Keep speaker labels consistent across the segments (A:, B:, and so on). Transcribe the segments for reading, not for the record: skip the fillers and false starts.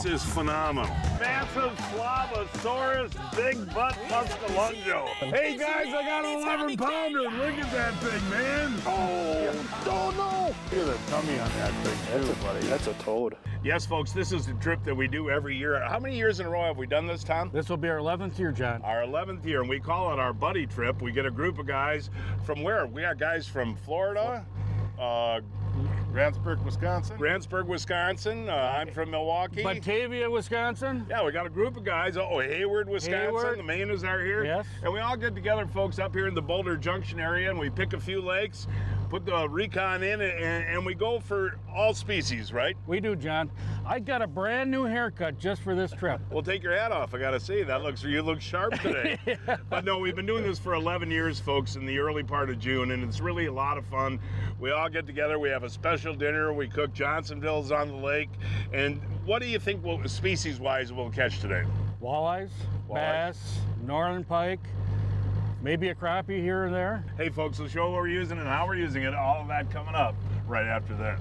A: This is phenomenal. Massive Slavosaurus, big butt Muscalungo. Hey guys, I got an 11 pounder. Look at that thing, man. Oh no. Look at the tummy on that thing too, buddy.
B: That's a toad.
A: Yes, folks, this is the trip that we do every year. How many years in a row have we done this, Tom?
C: This will be our 11th year, John.
A: Our 11th year, and we call it our buddy trip. We get a group of guys from where? We got guys from Florida,
B: Grantsburg, Wisconsin.
A: Grantsburg, Wisconsin. I'm from Milwaukee.
C: Batavia, Wisconsin.
A: Yeah, we got a group of guys. Oh, Hayward, Wisconsin.
C: Hayward.
A: The Minnows are here.
C: Yes.
A: And we all get together, folks, up here in the Boulder Junction area, and we pick a few lakes, put the recon in, and we go for all species, right?
C: We do, John. I got a brand new haircut just for this trip.
A: Well, take your hat off. I got to see. You look sharp today.
C: Yeah.
A: But no, we've been doing this for 11 years, folks, in the early part of June, and it's really a lot of fun. We all get together. We have a special dinner. We cook Johnsonville's on the lake. And what do you think species-wise we'll catch today?
C: Walleyes, bass, northern pike, maybe a crappie here and there.
A: Hey, folks, we'll show what we're using and how we're using it. All of that coming up right after this.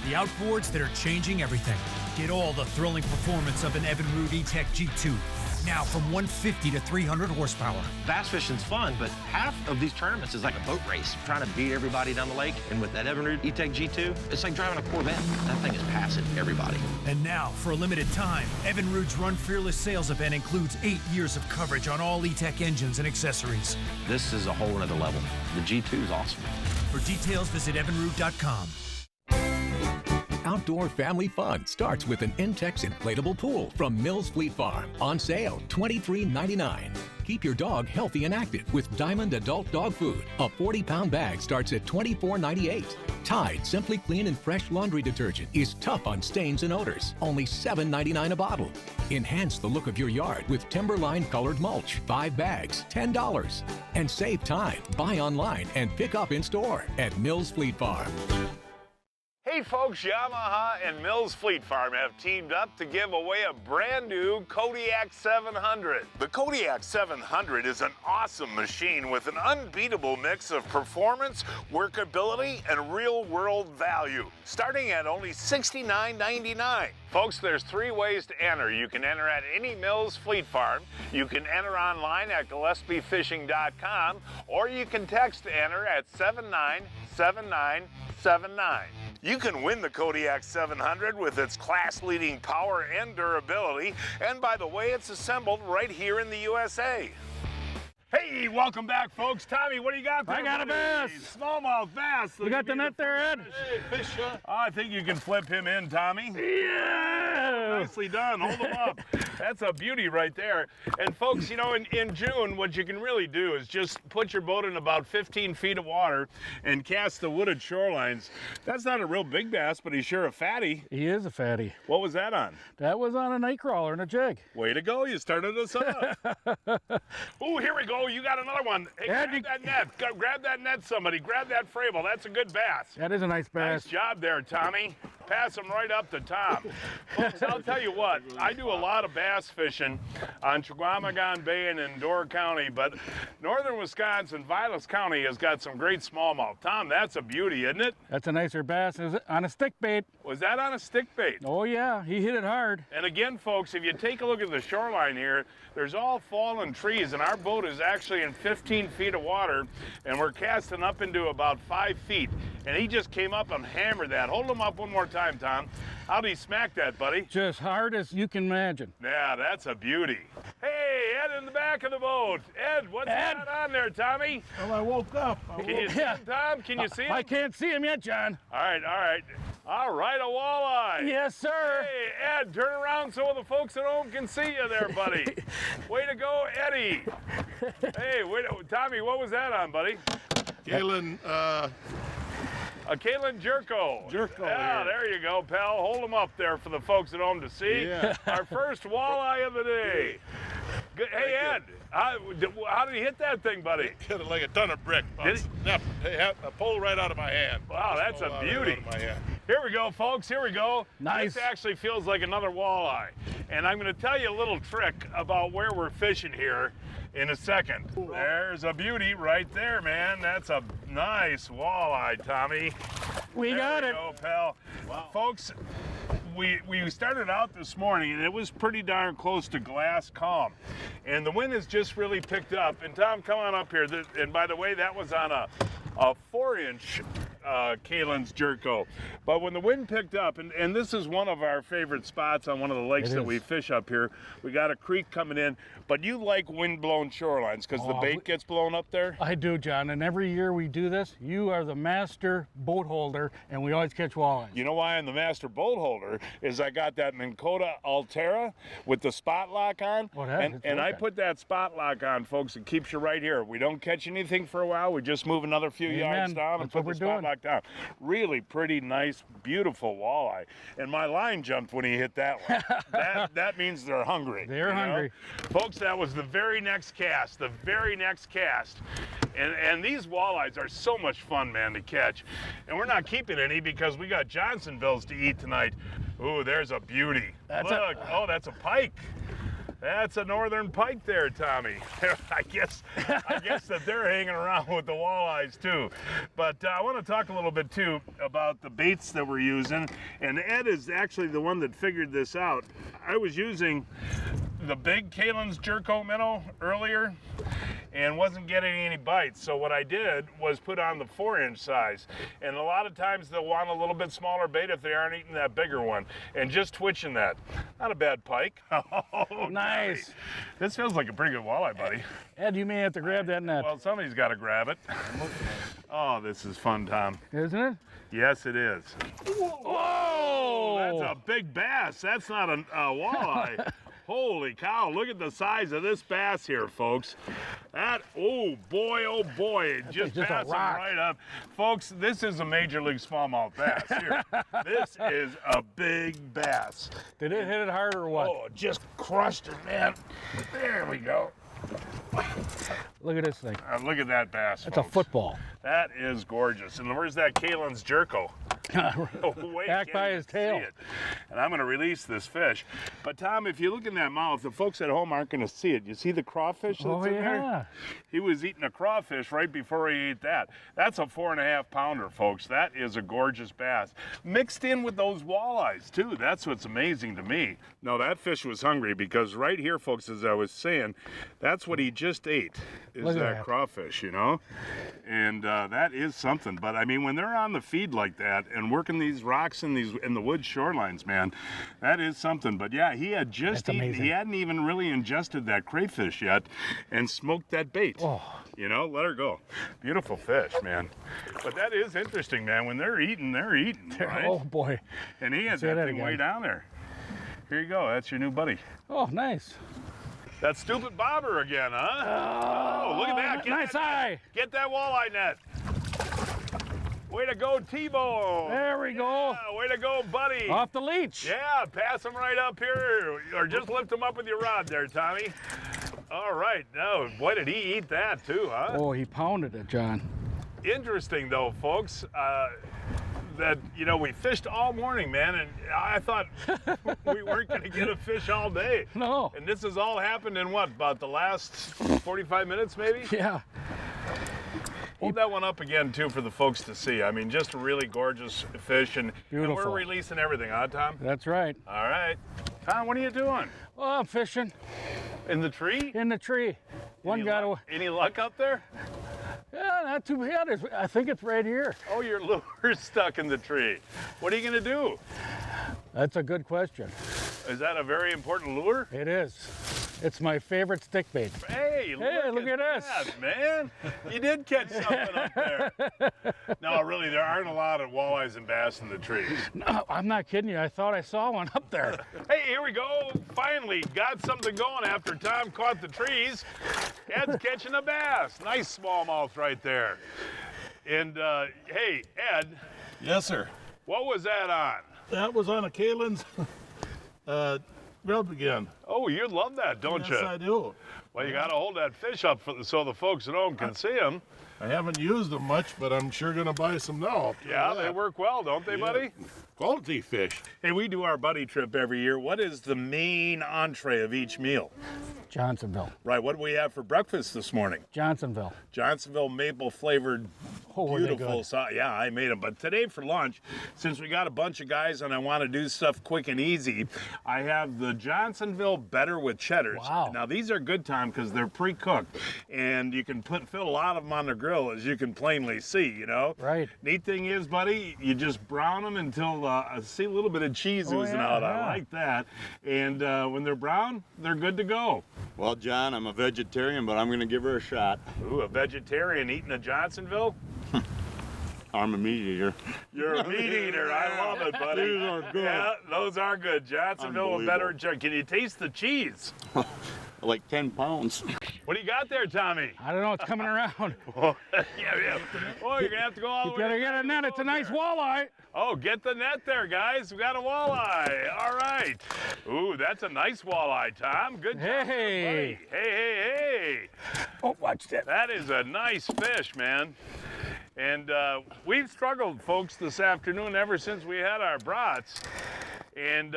D: The outboards that are changing everything. Get all the thrilling performance of an Eberhardy E-Tech G2. Now from 150 to 300 horsepower.
E: Bass fishing's fun, but half of these tournaments is like a boat race, trying to beat everybody down the lake. And with that Eberhardy E-Tech G2, it's like driving a Corvette. That thing is passing everybody.
D: And now, for a limited time, Eberhardy's Run Fearless sales event includes 8 years of coverage on all E-Tech engines and accessories.
E: This is a whole nother level. The G2 is awesome.
D: For details, visit eberhardy.com.
F: Outdoor family fun starts with an Intex inflatable pool from Mills Fleet Farm. On sale, $23.99. Keep your dog healthy and active with Diamond Adult Dog Food. A 40-pound bag starts at $24.98. Tide Simply Clean and Fresh Laundry Detergent is tough on stains and odors. Only $7.99 a bottle. Enhance the look of your yard with Timberline Colored Mulch. 5 bags, $10. And save time. Buy online and pick up in store at Mills Fleet Farm.
A: Hey folks, Yamaha and Mills Fleet Farm have teamed up to give away a brand new Kodiak 700. The Kodiak 700 is an awesome machine with an unbeatable mix of performance, workability, and real-world value, starting at only $69.99. Folks, there's 3 ways to enter. You can enter at any Mills Fleet Farm, you can enter online at GillespieFishing.com, or you can text to enter at 797979. You can win the Kodiak 700 with its class-leading power and durability, and by the way, it's assembled right here in the USA. Hey, welcome back, folks. Tommy, what do you got there?
C: I got a bass.
A: Smallmouth bass.
C: You got the net there, Ed?
B: Hey, fish.
A: I think you can flip him in, Tommy.
C: Yeah!
A: Nicely done. Hold him up. That's a beauty right there. And folks, you know, in June, what you can really do is just put your boat in about 15 feet of water and cast the wooded shorelines. That's not a real big bass, but he's sure a fatty.
C: He is a fatty.
A: What was that on?
C: That was on a night crawler and a jig.
A: Way to go. You started us off. Oh, here we go. You got another one. Hey,
C: Ed,
A: grab that net. Grab that net, somebody. Grab that frable. That's a good bass.
C: That is a nice bass.
A: Nice job there, Tommy. Pass him right up to Tom. Folks, I'll tell you what, I do a lot of bass fishing on Chequamegon Bay and in Door County, but northern Wisconsin, Vilas County has got some great smallmouth. Tom, that's a beauty, isn't it?
C: That's a nicer bass. Is it on a stick bait?
A: Was that on a stick bait?
C: Oh yeah, he hit it hard.
A: And again, folks, if you take a look at the shoreline here, there's all fallen trees, and our boat is actually in 15 feet of water, and we're casting up into about 5 feet. And he just came up and hammered that. Hold him up one more time, Tom. How'd he smack that, buddy?
C: Just hard as you can imagine.
A: Yeah, that's a beauty. Hey, Ed in the back of the boat. Ed, what's that on there, Tommy?
B: Well, I woke up.
A: Can you see him, Tom? Can you see him?
C: I can't see him yet, John.
A: All right, all right. All right, a walleye.
C: Yes, sir.
A: Hey, Ed, turn around so the folks at home can see you there, buddy. Way to go, Eddie. Hey, Tommy, what was that on, buddy?
B: Kalin,
A: A Kalin Jerko.
B: Jerko.
A: Yeah,
B: here.
A: there you go, pal. Hold them up there for the folks at home to see.
B: Yeah.
A: Our first walleye of the day. Good. Hey, Ed, how did he hit that thing, buddy?
B: Hit it like a ton of brick.
A: Did he?
B: Snap, I pulled right out of my hand.
A: Wow, that's a beauty.
B: Right out of my hand.
A: Here we go, folks. Here we go.
C: Nice.
A: This actually feels like another walleye. And I'm going to tell you a little trick about where we're fishing here in a second. There's a beauty right there, man. That's a nice walleye, Tommy.
C: We got it.
A: There we go, pal. Wow. Folks, we started out this morning and it was pretty darn close to glass calm, and the wind has just really picked up. And Tom, come on up here. And by the way, that was on a 4-inch Kalin's Jerko. But when the wind picked up, and this is one of our favorite spots on one of the lakes that we fish up here. We got a creek coming in, but you like wind-blown shorelines because the bait gets blown up there?
C: I do, John, and every year we do this, you are the master boat holder, and we always catch walleyes.
A: You know why I'm the master boat holder is I got that Minn Kota Altera with the spot lock on, and I put that spot lock on, folks. It keeps you right here. We don't catch anything for a while. We just move another few yards down and put the spot lock down. Really pretty, nice, beautiful walleye. And my line jumped when he hit that one. that means they're hungry.
C: They're hungry.
A: Folks, that was the very next cast, And these walleyes are so much fun, man, to catch. And we're not keeping any because we got Johnsonvilles to eat tonight. Ooh, there's a beauty. Look, that's a pike. That's a northern pike there, Tommy. I guess that they're hanging around with the walleyes too. But I want to talk a little bit too about the baits that we're using. And Ed is actually the one that figured this out. I was using the big Kalin's Jerko minnow earlier and wasn't getting any bites. So what I did was put on the 4-inch size. And a lot of times they'll want a little bit smaller bait if they aren't eating that bigger one. And just twitching that. Not a bad pike. Oh,
C: nice.
A: This feels like a pretty good walleye, buddy.
C: Ed, you may have to grab that net.
A: Well, somebody's got to grab it. Oh, this is fun, Tom.
C: Isn't it?
A: Yes, it is. Whoa! That's a big bass. That's not a walleye. Holy cow, look at the size of this bass here, folks. Oh boy, it just passed right up. Folks, this is a Major League smallmouth bass here. This is a big bass.
C: Did it hit it hard or what?
A: Oh, it just crushed it, man. There we go.
C: Look at this thing.
A: Look at that bass,
C: It's a football.
A: That is gorgeous. And where's that Kalin's Jerko?
C: Back by his tail.
A: And I'm going to release this fish. But Tom, if you look in that mouth, the folks at home aren't going to see it. You see the crawfish that's in there? He was eating a crawfish right before he ate that. That's a 4.5 pounder, folks. That is a gorgeous bass. Mixed in with those walleyes too. That's what's amazing to me. No, that fish was hungry because right here, folks, as I was saying, that's what he just ate, is that crawfish, you know? And that is something. But I mean, when they're on the feed like that and working these rocks in the wood shorelines, man, that is something. But yeah, he had just eaten, he hadn't even really ingested that crayfish yet and smoked that bait.
C: Oh.
A: You know, let her go. Beautiful fish, man. But that is interesting, man. When they're eating, right?
C: Oh boy.
A: And he had that thing way down there. Here you go, that's your new buddy.
C: Oh, nice.
A: That stupid bobber again, huh? Oh, look at that. Get
C: nice eye.
A: Get that walleye net. Way to go, T-Bone.
C: There we go.
A: Yeah, way to go, buddy.
C: Off the leech.
A: Yeah, pass him right up here. Or just lift him up with your rod there, Tommy. All right. No, boy, did he eat that too, huh?
C: Oh, he pounded it, John.
A: Interesting, though, folks. That, you know, we fished all morning, man, and I thought we weren't going to get a fish all day.
C: No.
A: And this has all happened in what, about the last 45 minutes, maybe?
C: Yeah.
A: Hold that one up again, too, for the folks to see. I mean, just a really gorgeous fish, and we're releasing everything, huh, Tom?
C: That's right.
A: All right. Tom, what are you doing?
C: Oh, I'm fishing.
A: In the tree?
C: In the tree.
A: Any luck up there?
C: Yeah, not too bad. I think it's right here.
A: Oh, your lure's stuck in the tree. What are you going to do?
C: That's a good question.
A: Is that a very important lure?
C: It is. It's my favorite stick bait.
A: Hey, look at
C: this.
A: That, man. You did catch something up there. No, really, there aren't a lot of walleyes and bass in the trees.
C: No, I'm not kidding you. I thought I saw one up there.
A: Hey, here we go. Finally got something going after Tom caught the trees. Ed's catching a bass. Nice smallmouth right there. And, hey, Ed.
B: Yes, sir.
A: What was that on?
B: That was on a Kalin's grub again.
A: Oh, you love that, don't you?
B: Yes, I do.
A: Well, you got to hold that fish up so the folks at home can see him.
B: I haven't used them much, but I'm sure going to buy some now.
A: Yeah, they work well, don't they, buddy?
B: Quality fish.
A: Hey, we do our buddy trip every year. What is the main entree of each meal?
C: Johnsonville.
A: Right, what do we have for breakfast this morning?
C: Johnsonville.
A: Johnsonville maple flavored,
C: Oh, they
A: beautiful
C: good.
A: sauce. Yeah, I made them. But today for lunch, since we got a bunch of guys and I want to do stuff quick and easy, I have the Johnsonville Better with Cheddars.
C: Wow.
A: Now these are good, Tom, because they're pre-cooked, and you can fit a lot of them on the grill, as you can plainly see. You know.
C: Right.
A: Neat thing is, buddy, you just brown them until I see a little bit of cheese oozing out.
C: yeah.
A: I like that. And when they're brown, they're good to go.
G: Well, John, I'm a vegetarian, but I'm going to give her a shot.
A: Ooh, a vegetarian eating a Johnsonville?
G: I'm a meat eater.
A: You're a meat eater. I love it, buddy.
G: These are good.
A: Yeah, those are good. Johnsonville with better.
G: Unbelievable.
A: Can you taste the cheese?
G: Like 10 pounds.
A: What do you got there, Tommy?
C: I don't know, it's coming around.
A: yeah. Oh, you're gonna have to go all the
C: You
A: way.
C: gotta get a net, it's a nice walleye.
A: Oh, get the net there, guys. We got a walleye. All right. Ooh, that's a nice walleye, Tom. Good job,
C: Hey.
A: buddy. Hey.
C: Oh, watch that.
A: That is a nice fish, man. And we've struggled, folks, this afternoon ever since we had our brats. And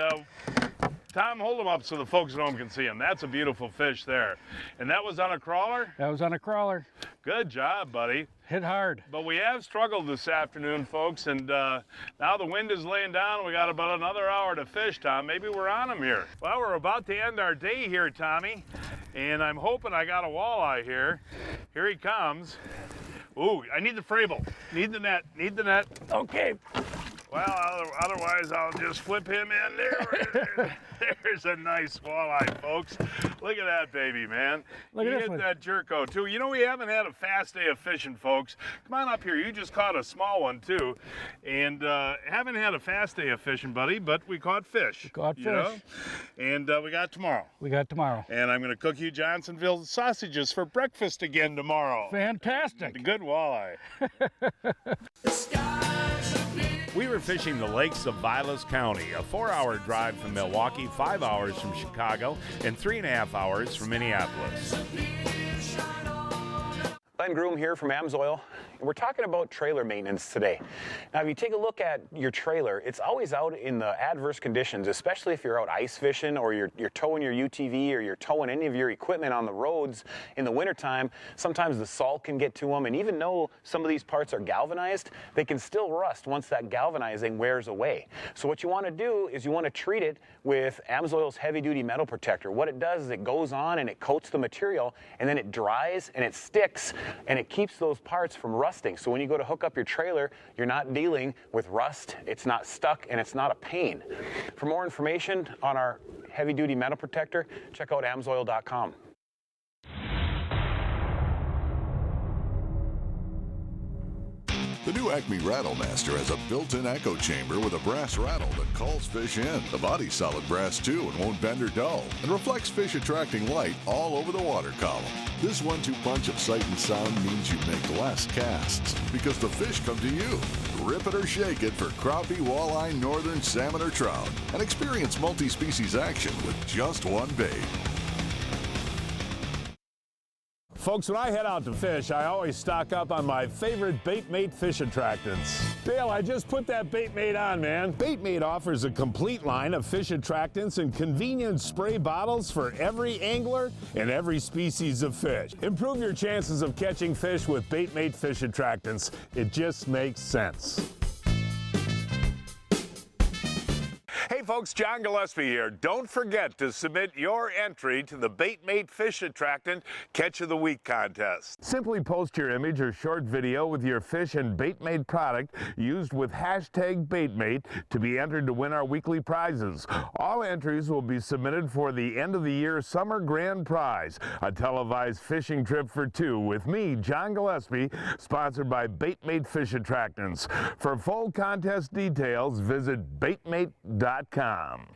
A: Tom, hold them up so the folks at home can see them. That's a beautiful fish there. And that was on a crawler?
C: That was on a crawler.
A: Good job, buddy.
C: Hit hard.
A: But we have struggled this afternoon, folks, and now the wind is laying down. We got about another hour to fish, Tom. Maybe we're on them here. Well, we're about to end our day here, Tommy, and I'm hoping I got a walleye here. Here he comes. Ooh, I need the Frable. Need the net.
C: Okay.
A: Well, otherwise I'll just flip him in there. There's a nice walleye, folks. Look at that baby, man.
C: Look at
A: You
C: this
A: hit
C: one.
A: that jerko, too. You know, we haven't had a fast day of fishing, folks. Come on up here. You just caught a small one, too. And haven't had a fast day of fishing, buddy, but we caught fish.
C: Caught
A: you
C: fish.
A: know? And we got tomorrow.
C: We got tomorrow.
A: And I'm going to cook you Johnsonville sausages for breakfast again tomorrow.
C: Fantastic.
A: Good walleye. We were fishing the lakes of Vilas County, a 4-hour drive from Milwaukee, 5 hours from Chicago, and 3.5 hours from Minneapolis.
H: GROOM here from AMSOIL. We're talking about trailer maintenance today. Now, if you take a look at your trailer, it's always out in the adverse conditions, especially if you're out ice fishing or you're towing your UTV or you're towing any of your equipment on the roads in the wintertime. Sometimes the salt can get to them, and even though some of these parts are galvanized, they can still rust once that galvanizing wears away. So what you want to do is you want to treat it with AMSOIL's heavy-duty metal protector. What it does is it goes on and it coats the material, and then it dries and it sticks, and it keeps those parts from rusting. So when you go to hook up your trailer, you're not dealing with rust, it's not stuck, and it's not a pain. For more information on our heavy-duty metal protector, check out amsoil.com.
I: The new Acme Rattlemaster has a built-in echo chamber with a brass rattle that calls fish in. The body's solid brass too and won't bend or dull, and reflects fish-attracting light all over the water column. This 1-2 punch of sight and sound means you make less casts, because the fish come to you. Rip it or shake it for crappie, walleye, northern salmon, or trout, and experience multi-species action with just one bait.
A: Folks, when I head out to fish, I always stock up on my favorite Baitmate fish attractants. Dale, I just put that Baitmate on, man. Baitmate offers a complete line of fish attractants and convenient spray bottles for every angler and every species of fish. Improve your chances of catching fish with Baitmate fish attractants. It just makes sense. Hey folks, John Gillespie here. Don't forget to submit your entry to the Baitmate Fish Attractant Catch of the Week contest. Simply post your image or short video with your fish and Baitmate product used with hashtag Baitmate to be entered to win our weekly prizes. All entries will be submitted for the end of the year summer grand prize, a televised fishing trip for two with me, John Gillespie, sponsored by Baitmate Fish Attractants. For full contest details, visit baitmate.com.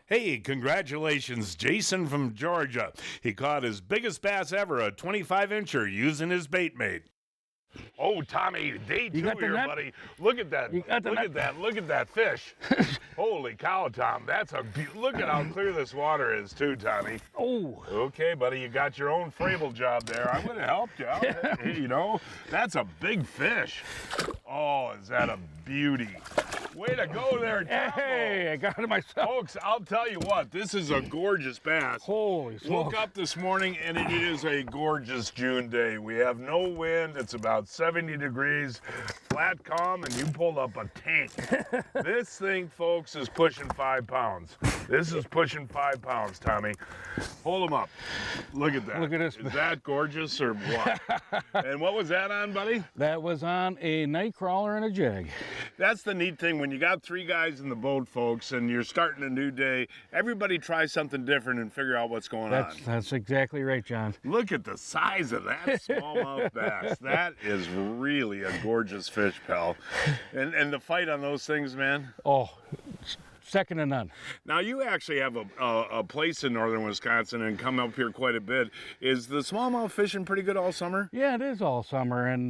A: Hey, congratulations, Jason from Georgia. He caught his biggest bass ever, a 25-incher, using his Baitmate. Oh, Tommy, day two here, buddy. Look at that. Look at that fish. Holy cow, Tom. Look at how clear this water is, too, Tommy.
C: Oh.
A: Okay, buddy, you got your own Frable job there. I'm going to help you out. Hey, you know, that's a big fish. Oh, is that a beauty? Way to go there, Tom.
C: Hey, I got it myself.
A: Folks, I'll tell you what, this is a gorgeous bass.
C: Holy smokes.
A: Woke up this morning and it is a gorgeous June day. We have no wind. It's about 70 degrees, flat calm, and you pulled up a tank. This thing, folks, is pushing 5 pounds. This is pushing 5 pounds, Tommy. Hold them up. Look at that.
C: Look at this.
A: Is that gorgeous or what? And what was that on, buddy?
C: That was on a night crawler and a jig.
A: That's the neat thing. When you got 3 guys in the boat, folks, and you're starting a new day, everybody tries something different and figure out what's going on.
C: That's exactly right, John.
A: Look at the size of that smallmouth bass. That is really a gorgeous fish, pal. And the fight on those things, man.
C: Oh, second to none.
A: Now, you actually have a place in northern Wisconsin and come up here quite a bit. Is the smallmouth fishing pretty good all summer?
C: Yeah, it is all summer, and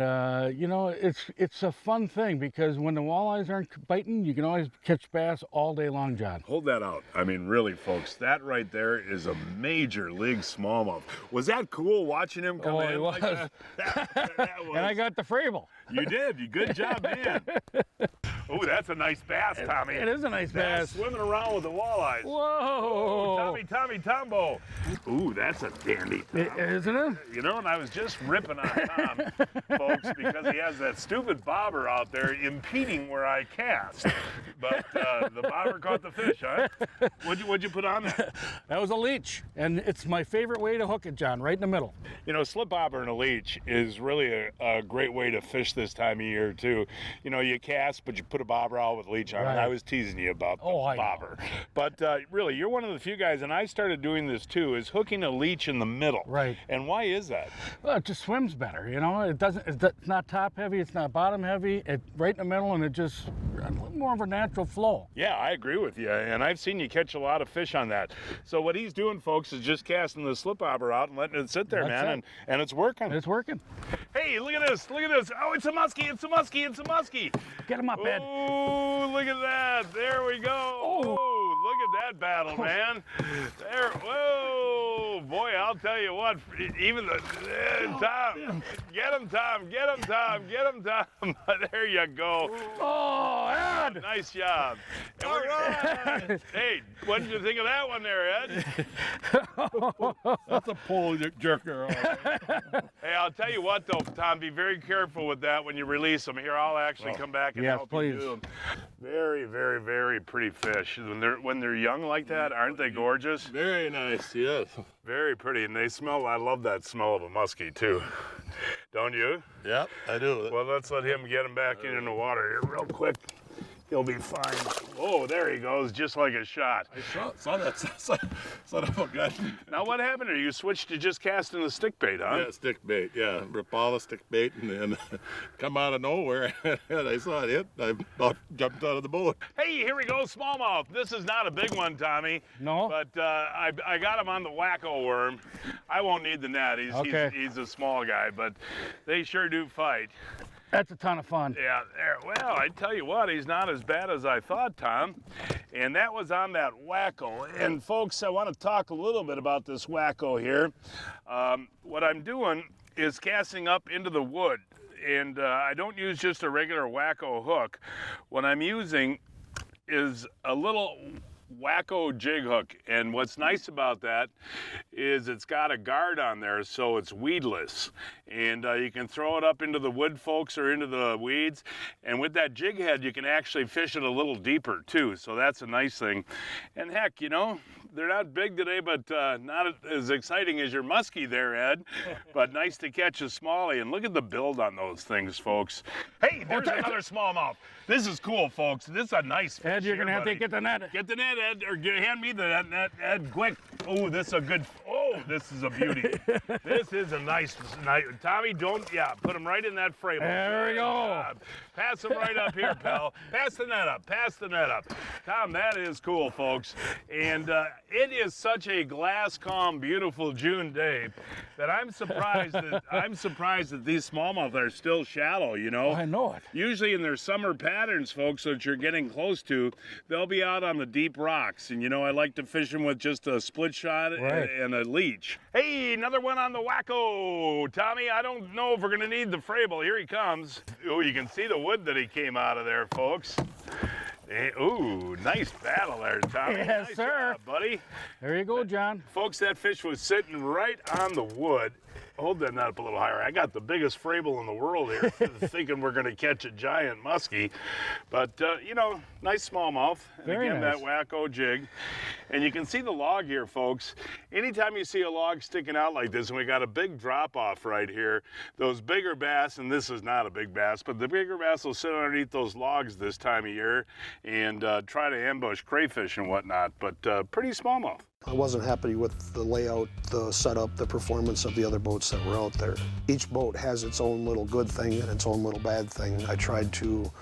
C: you know, it's a fun thing because when the walleyes aren't biting, you can always catch bass all day long, John.
A: Hold that out. I mean, really, folks, that right there is a major league smallmouth. Was that cool watching him come in?
C: It was.
A: Like that was.
C: And I got the frable.
A: You did. Good job, man. Oh, that's a nice bass, Tommy.
C: It is a nice bass.
A: Swimming around with the walleyes.
C: Whoa!
A: Oh, Tommy Tombo. Ooh, that's a dandy, Tom.
C: Isn't it?
A: You know, and I was just ripping on Tom, folks, because he has that stupid bobber out there impeding where I cast. But the bobber caught the fish, huh? What'd you put on there?
C: That was a leech, and it's my favorite way to hook it, John, right in the middle.
A: You know, slip bobber and a leech is really a great way to fish this time of year, too. You know, you cast, but you put a bobber out with leech on it.
C: Right.
A: I was teasing you about the bobber. But really, you're one of the few guys, and I started doing this, too, is hooking a leech in the middle.
C: Right.
A: And why is that?
C: Well, it just swims better, you know. It's not top heavy, it's not bottom heavy. It's right in the middle, and it just a little more of a natural flow.
A: Yeah, I agree with you, and I've seen you catch a lot of fish on that. So what he's doing, folks, is just casting the slip bobber out and letting it sit there,
C: That's
A: man,
C: it.
A: and it's working.
C: It's working.
A: Hey, look at this! Look at this! Oh, it's a muskie! It's a muskie! It's a muskie!
C: Get him up, Ed.
A: Oh, look at that! There we go! Oh, look at that battle, man! There! Whoa, boy! I'll tell you what. Even the Tom, get him, Tom! Get him, Tom! Get him, Tom! There you go!
C: Oh, Ed!
A: Nice job! All right! Hey, what did you think of that one there, Ed?
B: That's a pull jerker.
A: Hey, I'll tell you what though, Tom, be very careful with that when you release them. Here, I'll actually come back and help you do them. Very, very, very pretty fish. When they're young like that, aren't they gorgeous?
B: Very nice, yes.
A: Very pretty, and they smell, I love that smell of a muskie too. Don't you?
B: Yep, I do.
A: Well, let's let him get him back in the water here real quick. He'll be fine. Oh, there he goes, just like a shot.
B: I saw that son of a gun.
A: Now, what happened here? You switched to just casting the stick bait, huh?
B: Yeah, stick bait, yeah. Rapala stick bait, and then come out of nowhere, and I saw it hit, I about jumped out of the boat.
A: Hey, here we go, smallmouth. This is not a big one, Tommy.
C: No?
A: But I got him on the wacko worm. I won't need the net. He's a small guy, but they sure do fight.
C: That's a ton of fun.
A: Yeah, there. Well, I tell you what, he's not as bad as I thought, Tom. And that was on that wacko. And folks, I want to talk a little bit about this wacko here. What I'm doing is casting up into the wood. And I don't use just a regular wacko hook. What I'm using is a little wacko jig hook, and what's nice about that is it's got a guard on there, so it's weedless, and you can throw it up into the wood, folks, or into the weeds, and with that jig head you can actually fish it a little deeper too, so that's a nice thing. And heck, you know, they're not big today, but not as exciting as your muskie there, Ed, but nice to catch a smallie. And look at the build on those things, folks. Hey, there's another smallmouth. This is cool, folks. This is a nice fish.
C: Ed, you're going to have to get the net.
A: Get the net, Ed, or hand me the net, Ed, quick. Oh, this is a good, oh, this is a beauty. This is a nice, Tommy, put him right in that frame.
C: There we go.
A: Pass him right up here, pal. Pass the net up, pass the net up. Tom, that is cool, folks. And it is such a glass calm, beautiful June day that I'm surprised that these smallmouth are still shallow, you know?
C: I know it.
A: Usually in their summer patterns, folks, that you're getting close to, they'll be out on the deep rocks. And, you know, I like to fish them with just a split shot and a leech. Hey, another one on the wacko. Tommy, I don't know if we're going to need the frable. Here he comes. Oh, you can see the wood that he came out of there, folks. Hey, ooh, nice battle there, Tommy.
C: Yes,
A: nice
C: sir.
A: job, buddy.
C: There you go, John.
A: Folks, that fish was sitting right on the wood. Hold that net up a little higher. I got the biggest frable in the world here, thinking we're going to catch a giant muskie. But, you know, nice smallmouth. And
C: Very
A: again,
C: nice.
A: that wacko jig. And you can see the log here, folks. Anytime you see a log sticking out like this, and we got a big drop-off right here, those bigger bass, and this is not a big bass, but the bigger bass will sit underneath those logs this time of year and try to ambush crayfish and whatnot. But pretty smallmouth.
J: I wasn't happy with the layout, the setup, the performance of the other boats that were out there. Each boat has its own little good thing and its own little bad thing. I tried to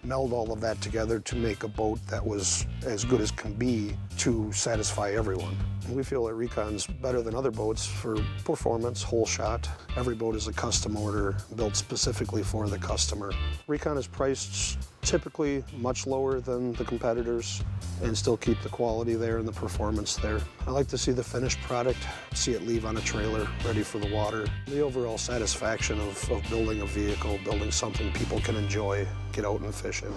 J: meld all of that together to make a boat that was as good as can be to satisfy everyone. We feel that Recon's better than other boats for performance, whole shot. Every boat is a custom order built specifically for the customer. Recon is priced typically much lower than the competitors and still keep the quality there and the performance there. I like to see the finished product, see it leave on a trailer ready for the water. The overall satisfaction of building a vehicle, building something people can enjoy, get out and fish in.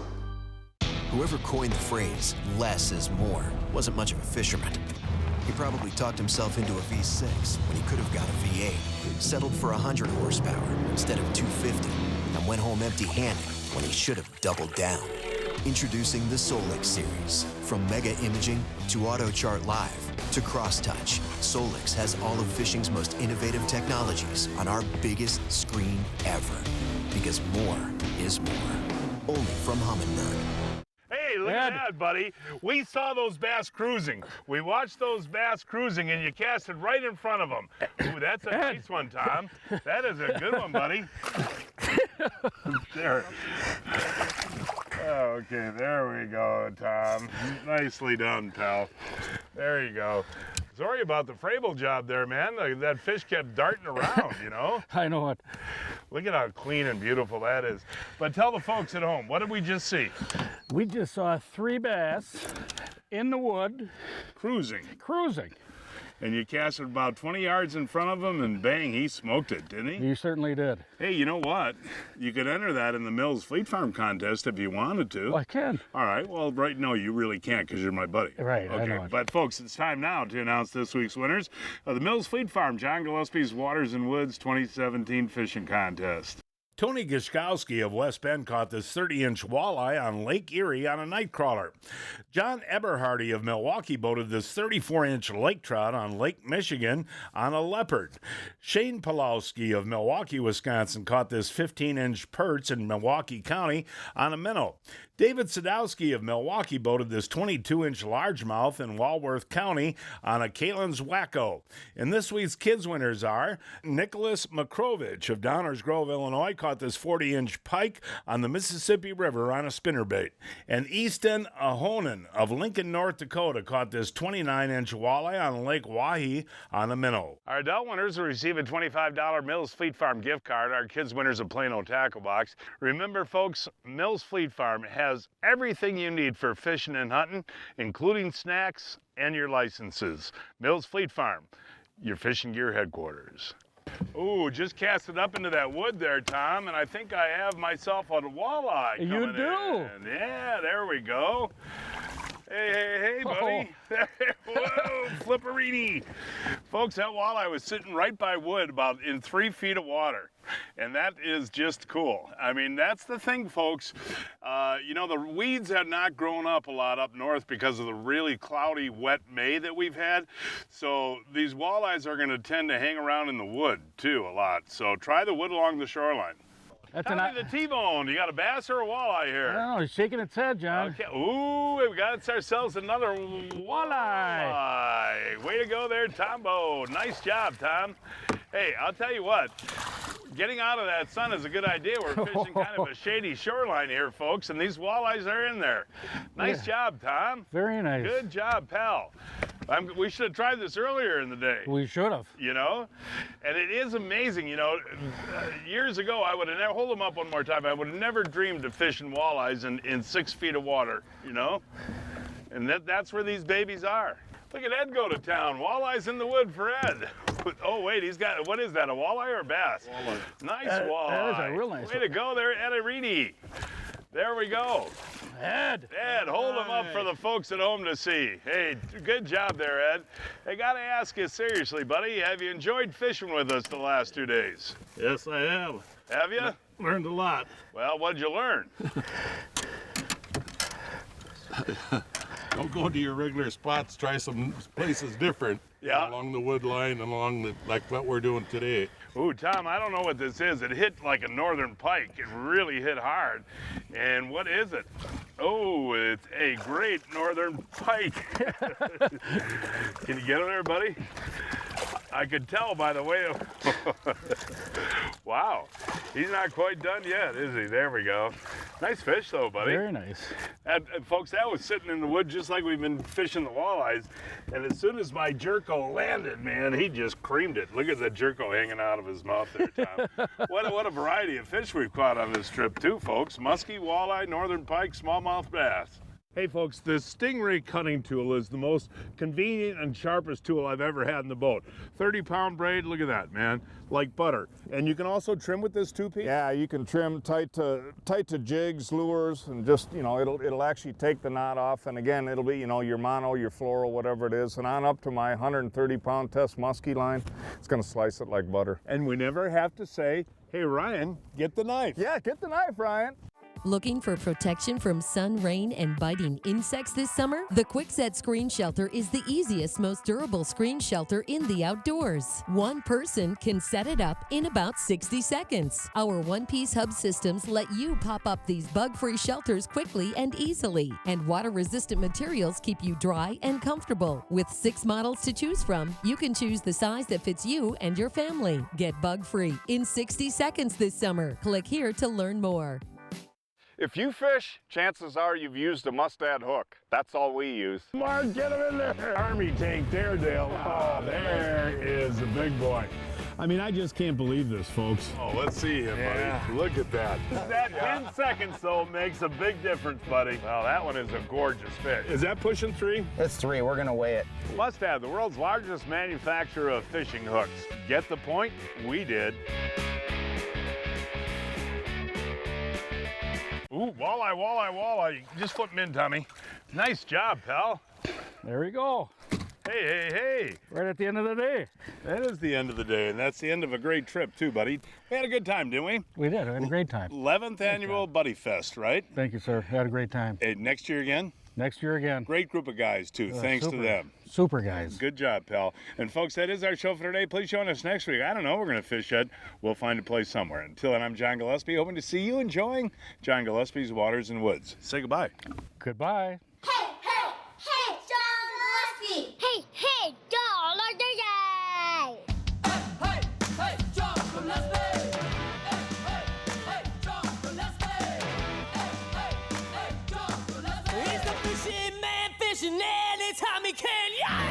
K: Whoever coined the phrase, less is more, wasn't much of a fisherman. He probably talked himself into a V6 when he could have got a V8, settled for 100 horsepower instead of 250, and went home empty-handed when he should have doubled down. Introducing the Solix series. From Mega Imaging to AutoChart Live to CrossTouch, Solix has all of fishing's most innovative technologies on our biggest screen ever. Because more is more. Only from Humminbird.
A: Hey, look at that, buddy. We saw those bass cruising. We watched those bass cruising, and you cast it right in front of them. Ooh, that's a nice one, Tom. That is a good one, buddy. There. Okay, there we go, Tom. Nicely done, pal. There you go. Sorry about the frable job there, man. That fish kept darting around, you know?
C: I know it.
A: Look at how clean and beautiful that is. But tell the folks at home, what did we just see?
C: We just saw 3 bass in the wood.
A: Cruising.
C: Cruising.
A: And you cast it about 20 yards in front of him, and bang, he smoked it, didn't he?
C: You certainly did.
A: Hey, you know what? You could enter that in the Mills Fleet Farm contest if you wanted to.
C: Well, I can.
A: All right, well, right now you really can't because you're my buddy.
C: Right,
A: okay.
C: I know it.
A: But folks, it's time now to announce this week's winners of the Mills Fleet Farm John Gillespie's Waters and Woods 2017 Fishing Contest. Tony Gishkowsky of West Bend caught this 30-inch walleye on Lake Erie on a night crawler. John Eberhardy of Milwaukee boated this 34-inch lake trout on Lake Michigan on a leopard. Shane Paulowski of Milwaukee, Wisconsin caught this 15-inch perch in Milwaukee County on a minnow. David Saddwski of Milwaukee boated this 22-inch largemouth in Walworth County on a Kalin's Wacko. And this week's kids winners are Nicholas Majchrowicz of Downers Grove, Illinois, caught this 40-inch pike on the Mississippi River on a spinnerbait. And Easton Ahonen of Lincoln, North Dakota, caught this 29-inch walleye on Lake Wahi on a minnow. Our adult winners will receive a $25 Mills Fleet Farm gift card. Our kids winners a Plano tackle box. Remember, folks, Mills Fleet Farm has everything you need for fishing and hunting, including snacks and your licenses. Mills Fleet Farm, your fishing gear headquarters. Ooh, just cast it up into that wood there, Tom, and I think I have myself a walleye coming
C: You do?
A: in. Yeah, there we go. Hey, buddy. Oh. Whoa, flipperini. Folks, that walleye was sitting right by wood about in 3 feet of water. And that is just cool. I mean, that's the thing, folks. You know, the weeds have not grown up a lot up north because of the really cloudy, wet May that we've had. So these walleyes are going to tend to hang around in the wood, too, a lot. So try the wood along the shoreline.
C: That's
A: Tommy the T-bone. You got a bass or a walleye here?
C: I don't know. He's shaking its head, John.
A: Okay. Ooh, we got ourselves another walleye. Way to go there, Tombo. Nice job, Tom. Hey, I'll tell you what. Getting out of that sun is a good idea. We're fishing kind of a shady shoreline here, folks, and these walleyes are in there. Nice job, Tom.
C: Very nice.
A: Good job, pal. We should have tried this earlier in the day.
C: We should have.
A: You know? And it is amazing, you know. Years ago, I would have never, hold them up one more time, I would have never dreamed of fishing walleyes in 6 feet of water, you know? And that's where these babies are. Look at Ed go to town. Walleyes in the wood for Ed. Oh, wait, he's got, what is that, a walleye or a bass?
G: Walleye.
A: Nice walleye.
C: That is a real nice
A: Way to go there, Eberhardy. There we go.
C: Ed.
A: Ed, hold him up for the folks at home to see. Hey, good job there, Ed. I gotta ask you seriously, buddy, have you enjoyed fishing with us the last 2 days?
B: Yes, I have.
A: Have you?
B: Learned a lot.
A: Well, what'd you learn?
B: Don't go to your regular spots. Try some places different.
A: Yeah.
B: Along the wood line and along the, like what we're doing today.
A: Ooh, Tom, I don't know what this is. It hit like a northern pike. It really hit hard. And what is it? Oh, it's a great northern pike. Can you get him there, buddy? I could tell by the way. Wow, he's not quite done yet, is he? There we go. Nice fish, though, buddy.
C: Very nice.
A: And folks, that was sitting in the wood just like we've been fishing the walleyes. And as soon as my jerko landed, man, he just creamed it. Look at the jerko hanging out of his mouth there, Tom. What a variety of fish we've caught on this trip, too, folks. Muskie, walleye, northern pike, smallmouth bass. Hey folks, this Stingray cutting tool is the most convenient and sharpest tool I've ever had in the boat. 30-pound braid, look at that, man, like butter. And you can also trim with this 2-piece?
L: Yeah, you can trim tight to jigs, lures, and just, you know, it'll actually take the knot off. And again, it'll be, you know, your mono, your floral, whatever it is. And on up to my 130-pound test muskie line, it's gonna slice it like butter.
A: And we never have to say, hey Ryan, get the knife.
L: Yeah, get the knife, Ryan.
M: Looking for protection from sun, rain, and biting insects this summer? The Kwikset Screen Shelter is the easiest, most durable screen shelter in the outdoors. One person can set it up in about 60 seconds. Our one-piece hub systems let you pop up these bug-free shelters quickly and easily. And water-resistant materials keep you dry and comfortable. With 6 models to choose from, you can choose the size that fits you and your family. Get bug-free in 60 seconds this summer. Click here to learn more.
N: If you fish, chances are you've used a mustad hook. That's all we use.
A: Mark, get him in there. Army tank there, Dale. Oh, there is a big boy. I mean, I just can't believe this, folks.
B: Oh, let's see him, buddy. Look at that.
A: That 10 seconds, though, makes a big difference, buddy. Well, that one is a gorgeous fish. Is that pushing 3?
O: It's 3. We're going to weigh it.
A: Mustad, the world's largest manufacturer of fishing hooks. Get the point? We did. Ooh, walleye, walleye, walleye. Just flip him in, Tommy. Nice job, pal.
C: There we go.
A: Hey, hey, hey.
C: Right at the end of the day.
A: That is the end of the day, and that's the end of a great trip, too, buddy. We had a good time, didn't we?
C: We did. We had a great time.
A: 11th annual Buddy Fest, right?
C: Thank you, sir. Had a great time.
A: Hey, next year again?
C: Next year again.
A: Great group of guys, too. Thanks to them.
C: Super guys.
A: Good job, pal. And folks, that is our show for today. Please join us next week. I don't know, we're going to fish yet. We'll find a place somewhere. Until then, I'm John Gillespie, hoping to see you enjoying John Gillespie's Waters and Woods. Say goodbye.
C: Goodbye.
P: Hey, hey, hey, John Gillespie. Hey, hey, John Gillespie.
Q: Hey, hey, John Gillespie. Hey, hey, John Gillespie. Hey, John Gillespie. He's the fishing man fishing anytime he can. Yeah!